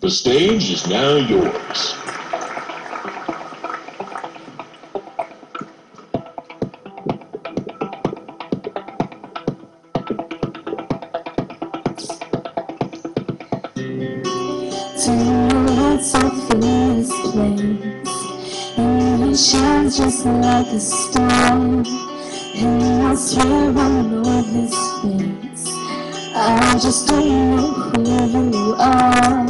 The stage is now yours. Lights off in this place, and it shines just like a star. And I swear I know his face. I just don't know who you are.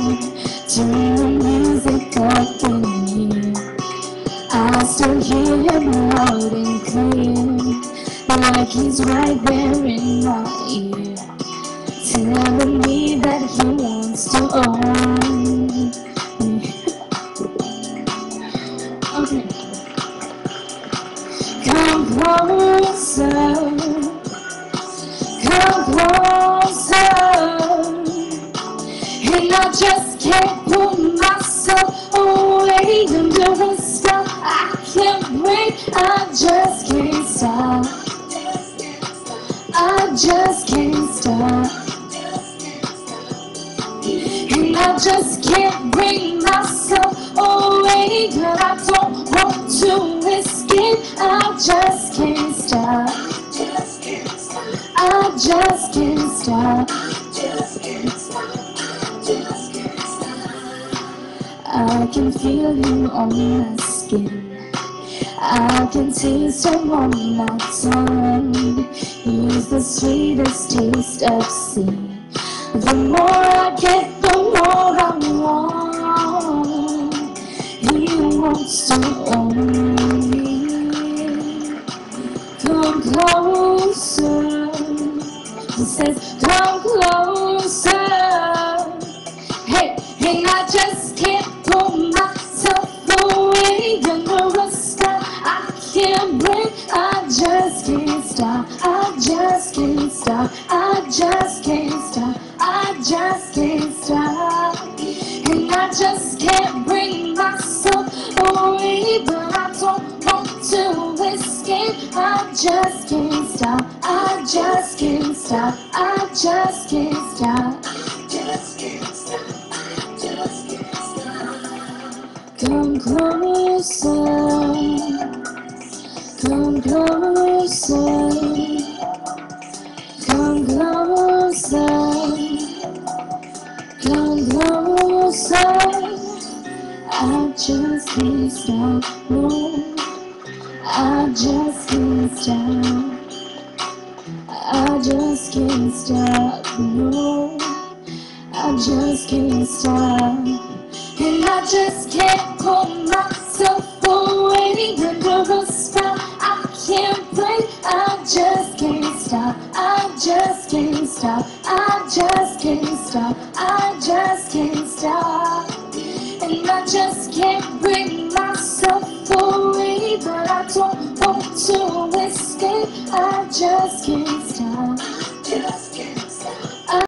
Turn the music up in here. I still hear him loud and clear, like he's right there in my ear, telling me that he wants to own me. Okay. Come closer, come closer, and I just can't pull myself away under the spell I can't break. I just can't stop. I just can't stop. And I just can't bring myself away, but I don't want to escape. I just can't stop. I just can't stop. I can feel him on my skin. I can taste him on my tongue. He's the sweetest taste I've seen. The more I get, the more I want. He wants to own me. Come closer. He says, come closer. Hey, and I just can't pull myself away under a spell I can't break. I just can't stop. I just can't stop. I just can't stop. I just can't stop. And I just can't bring myself away, but I don't want to escape. I just can't stop. I just can't stop. I just can't stop. Just can't stop. Just can't stop. Come closer. Come closer. Come closer. Come closer. I just can't stop. No, I just can't stop. I just can't stop. No, I just can't stop. And I just can't pull myself away under the spell I can't break. I just can't stop. I just can't stop. I just can't stop. I just can't stop. And I just can't bring myself away, but I don't want to escape. I just can't